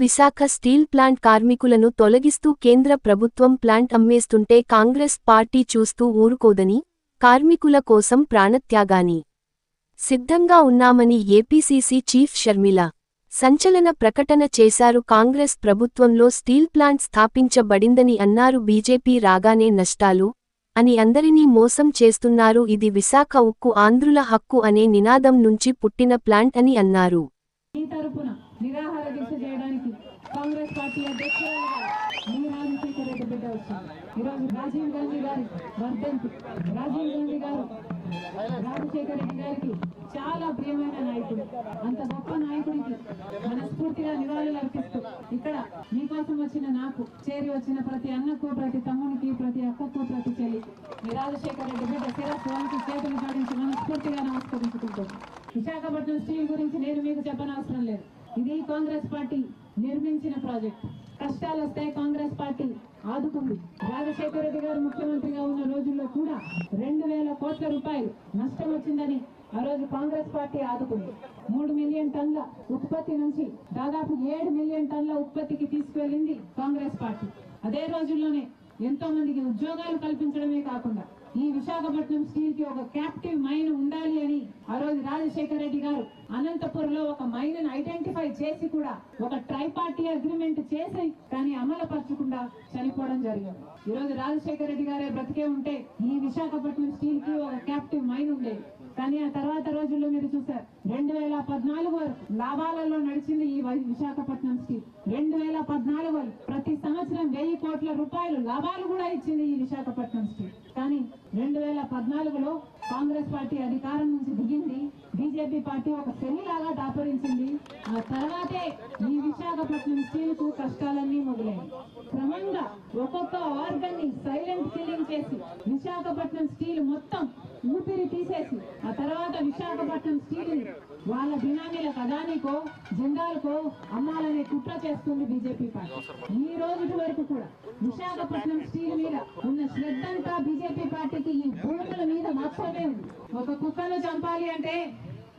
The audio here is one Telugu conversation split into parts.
విశాఖ స్టీల్ ప్లాంట్ కార్మికులను తొలగిస్తూ కేంద్ర ప్రభుత్వం ప్లాంట్ అమ్మేస్తుంటే కాంగ్రెస్ పార్టీ చూస్తూ ఊరుకోదని, కార్మికుల కోసం ప్రాణత్యాగాని సిద్ధంగా ఉన్నామని ఏపీసీసీ చీఫ్ షర్మిల సంచలన ప్రకటన చేశారు. కాంగ్రెస్ ప్రభుత్వంలో స్టీల్ ప్లాంట్ స్థాపించబడిందని అన్నారు. బీజేపీ రాగానే నష్టాలు అని అందరినీ మోసం చేస్తున్నారు. ఇది విశాఖ ఉక్కు ఆంధ్రుల హక్కు అనే నినాదం నుంచి పుట్టిన ప్లాంట్ అని అన్నారు. నిరాహార దీక్ష చేయడానికి కాంగ్రెస్ పార్టీ అధ్యక్షురాలుగా రాజశేఖర రెడ్డి బిడ్డ వచ్చింది. ఈరోజు రాజీవ్ గాంధీ గారి వర్ధంతి. రాజీవ్ గాంధీ గారు రాజశేఖర రెడ్డి గారికి చాలా ప్రియమైన నాయకుడు. అంత గొప్ప నాయకుడికి మనస్ఫూర్తిగా నివాళులు అర్పిస్తూ ఇక్కడ మీకోసం వచ్చిన నాకు, చేరి వచ్చిన ప్రతి అన్నకు, ప్రతి తమ్మునికి, ప్రతి అక్కకు, ప్రతి చెల్లికి మీ రాజశేఖర రెడ్డి బిడ్డ శిరస్సు వంటి చేతులు సాధించి మనస్ఫూర్తిగా నమస్కరించుకుంటాను. విశాఖపట్నం స్టీల్ గురించి నేను మీకు చెప్పనవసరం లేదు. ఇది కాంగ్రెస్ పార్టీ నిర్మించిన ప్రాజెక్ట్. కష్టాలు వస్తే కాంగ్రెస్ పార్టీ ఆదుకుంది. రాజశేఖర రెడ్డి గారు ముఖ్యమంత్రిగా ఉన్న రోజుల్లో కూడా 2000 కోట్ల రూపాయలు నష్టం వచ్చిందని ఆ రోజు కాంగ్రెస్ పార్టీ ఆదుకుంది. 3 మిలియన్ టన్నుల ఉత్పత్తి నుంచి దాదాపు 7 మిలియన్ టన్నుల ఉత్పత్తికి తీసుకువెళ్ళింది కాంగ్రెస్ పార్టీ. అదే రోజుల్లోనే ఎంతో మందికి ఉద్యోగాలు కల్పించడమే కాకుండా ఈ విశాఖపట్నం స్టీల్ కి ఒక క్యాప్టివ్ మైన్ ఉండాలి అని ఆ రోజు రాజశేఖర రెడ్డి గారు అనంతపురంలో ఒక మైన్ ఐడెంటిఫై చేసి కూడా ఒక ట్రైపార్టీ అగ్రిమెంట్ చేసి కానీ అమలుపరచకుండా చనిపోవడం జరిగింది. ఈ రోజు రాజశేఖర రెడ్డి గారే బ్రతికే ఉంటే ఈ విశాఖపట్నం స్టీల్ కి ఒక క్యాప్టివ్ మైన్ ఉండేది. కానీ ఆ తర్వాత రోజుల్లో మీరు చూసారు 2014 వరకు లాభాలలో నడిచింది ఈ విశాఖపట్నం స్టీల్. 2014 ప్రతి సంవత్సరం 1000 కోట్ల రూపాయలు లాభాలు కూడా ఇచ్చింది ఈ విశాఖపట్నం స్టీల్. కానీ 2014లో కాంగ్రెస్ పార్టీ అధికారం నుంచి దిగింది. బీజేపీ పార్టీ ఒక శనిలాగా దాపరించింది. ఆ తర్వాతే ఈ విశాఖపట్నం స్టీల్ కు కష్టాలన్నీ మొదలైంది. క్రమంగా ఒక్కొక్క ఆర్గన్ ని సైలెంట్ కిల్లింగ్ చేసి విశాఖపట్నం స్టీల్ మొత్తం ఊపిరి తీసేసి ఆ తర్వాత విశాఖపట్నం స్టీల్ ని వాళ్ళ బినామీలకు, అదానికో, జిందాల్కో అమ్మాలనే కుట్ర చేస్తుంది బీజేపీ పార్టీ. ఈ రోజు వరకు కూడా విశాఖపట్నం స్టీల్ మీద ఉన్న శ్రద్ధంతా బీజేపీ పార్టీకి ఈ భూముల మీద మాత్రమే ఉంది. ఒక కుక్కను చంపాలి అంటే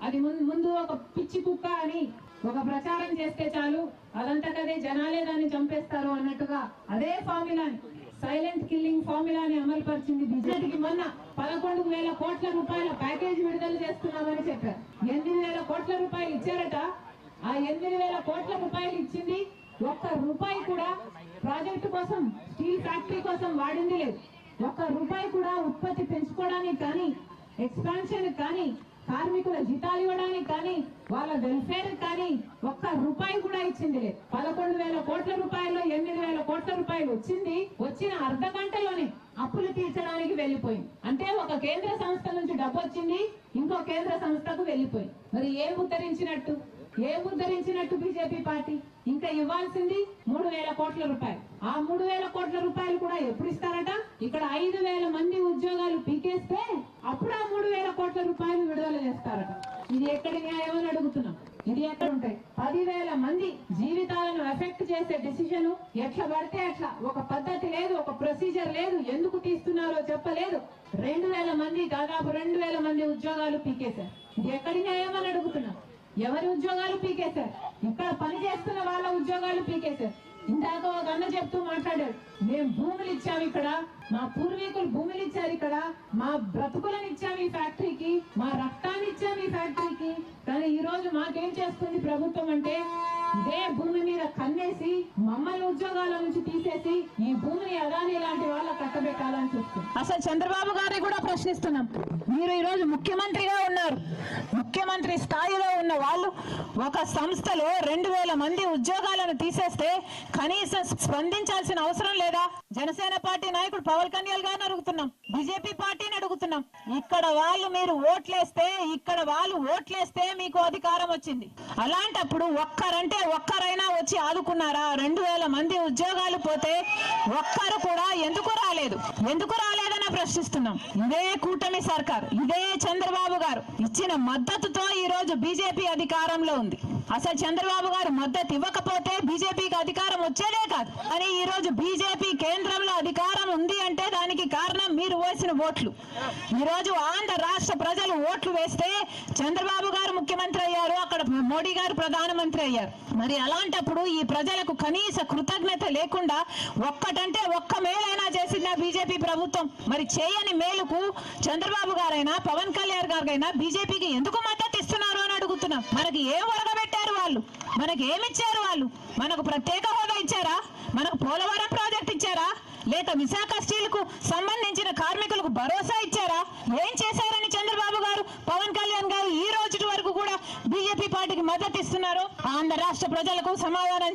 అది ముందు ఒక పిచ్చి కుక్క అని ఒక ప్రచారం చేస్తే చాలు, అదంతకదే జనాలే దాన్ని చంపేస్తారు అన్నట్టుగా అదే ఫార్ములాని, సైలెంట్ కిల్లింగ్ ఫార్ములాని అమలు పరిచింది బీజేపీకి. మొన్న 11,000 కోట్ల రూపాయల ప్యాకేజ్ విడుదల చేస్తున్నామని చెప్పారు. 8,000 కోట్ల రూపాయలు ఇచ్చారట. ఆ 8,000 కోట్ల రూపాయలు ఇచ్చింది ఒక్క రూపాయి కూడా ప్రాజెక్టు కోసం, స్టీల్ ఫ్యాక్టరీ కోసం వాడింది లేదు. ఒక్క రూపాయి కూడా ఉత్పత్తి పెంచుకోవడానికి కానీ, ఎక్స్పాన్షన్ కానీ, కార్మికుల జీతాలు ఇవ్వడానికి కానీ, వాళ్ళ వెల్ఫేర్ కానీ ఒక్క రూపాయి కూడా ఇచ్చింది లేదు. 11,000 కోట్ల రూపాయల్లో 8,000 కోట్ల రూపాయలు వచ్చింది. వచ్చిన అర్ధ గంటలోనే అప్పులు తీర్చడానికి వెళ్లిపోయింది. అంటే ఒక కేంద్ర సంస్థ నుంచి డబ్బు వచ్చింది, ఇంకో కేంద్ర సంస్థకు వెళ్లిపోయింది. మరి ఏం ఉద్ధరించినట్టు బీజేపీ పార్టీ? ఇంకా ఇవ్వాల్సింది 3,000 కోట్ల రూపాయలు. ఆ 3,000 కోట్ల రూపాయలు కూడా ఎప్పుడు ఇస్తారట? ఇక్కడ 5,000 మంది ఉద్యోగాలు పీకేస్తే అప్పుడు ఆ 3,000 కోట్ల రూపాయలు విడుదల చేస్తారట. ఇది ఎక్కడి న్యాయం అని అడుగుతున్నాం. ఇది ఎక్కడ ఉంటాయి? 10,000 మంది జీవితాలను ఎఫెక్ట్ చేసే డెసిషన్ ఎట్లా పడితే అట్లా, ఒక పద్ధతి లేదు, ఒక ప్రొసీజర్ లేదు, ఎందుకు తీస్తున్నారో చెప్పలేదు. 2,000 మంది, దాదాపు 2,000 మంది ఉద్యోగాలు పీకేశారు. ఇది ఎక్కడి న్యాయం అని అడుగుతున్నాం. ఎవరి ఉద్యోగాలు పీకేశారు? ఇక్కడ పని చేస్తున్న వాళ్ళ ఉద్యోగాలు పీకేశారు. ఇందాక ఒక అన్న చెప్తూ మాట్లాడాడు, మేము భూములు ఇచ్చాము, ఇక్కడ మా పూర్వీకులు భూములు ఇచ్చారు, ఇక్కడ మా బ్రతుకులను ఇచ్చాము ఈ ఫ్యాక్టరీకి, మా రక్తాన్ని ఇచ్చాము ఈ ఫ్యాక్టరీకి. కానీ ఈ రోజు మాకేం చేస్తుంది ప్రభుత్వం అంటే ఇదే భూమి మీద కన్నేసి మమ్మల్ని ఉద్యోగాల నుంచి తీసేసి ఈ భూమిని అదాని లాంటి వాళ్ళ కట్టబెట్టాలని చూస్తుంది. అసలు చంద్రబాబు గారిని కూడా ప్రశ్నిస్తున్నాం. మీరు ఈ రోజు ముఖ్యమంత్రిగా ఉన్నారు. ముఖ్యమంత్రి స్థాయిలో ఉన్న వాళ్ళు ఒక సంస్థలో 2,000 మంది ఉద్యోగాలను తీసేస్తే కనీసం స్పందించాల్సిన అవసరం లేదా? జనసేన పార్టీ నాయకుడు పవన్ కళ్యాణ్ గారిని అడుగుతున్నాం, బీజేపీ పార్టీని అడుగుతున్నాం. ఇక్కడ వాళ్ళు ఓట్లేస్తే మీకు అధికారం వచ్చింది. అలాంటప్పుడు ఒక్కరైనా వచ్చి ఆదుకున్నారా? 2,000 మంది ఉద్యోగాలు పోతే ఒక్కరు కూడా ఎందుకు రాలేదని ప్రశ్నిస్తున్నాం. ఇదే కూటమి సర్కార్, ఇదే చంద్రబాబు గారు ఇచ్చిన మద్దతుతో ఈ రోజు బీజేపీ అధికారంలో ఉంది. అసలు చంద్రబాబు గారు మద్దతు ఇవ్వకపోతే బీజేపీకి అధికారం వచ్చేదే కాదు. అని ఈ రోజు బీజేపీ కేంద్రంలో అధికారం ఉంది అంటే దానికి కారణం మీరు వేసిన ఓట్లు. ఈ రోజు ఆంధ్ర రాష్ట్ర ప్రజలు ఓట్లు వేస్తే చంద్రబాబు గారు ముఖ్యమంత్రి అయ్యారు, అక్కడ మోడీ గారు ప్రధానమంత్రి అయ్యారు. మరి అలాంటప్పుడు ఈ ప్రజలకు కనీస కృతజ్ఞత లేకుండా ఒక్కటంటే ఒక్క మేలైనా చేసిందా బీజేపీ ప్రభుత్వం? మరి చేయని మేలుకు చంద్రబాబు గారైనా పవన్ కళ్యాణ్ గారైనా బీజేపీకి ఎందుకు మద్దతు ఇస్తున్నారు అని అడుగుతున్నాం. మనకి ఏం ఒరగబెట్టారు వాళ్ళు? మనకి ఏమిచ్చారు వాళ్ళు? మనకు ప్రత్యేక హోదా ఇచ్చారా? మనకు పోలవరం ప్రాజెక్ట్ ఇచ్చారా? లేక విశాఖ స్టీల్ కు సంబంధించిన కార్మికులకు భరోసా ఇచ్చారా? ఏం చేశారని చంద్రబాబు గారు పవన్ కళ్యాణ్ గారు ఈ రోజు వరకు కూడా బీజేపీ పార్టీకి మద్దతు ఇస్తున్నారు? ఆంధ్ర రాష్ట్ర ప్రజలకు సమాధానం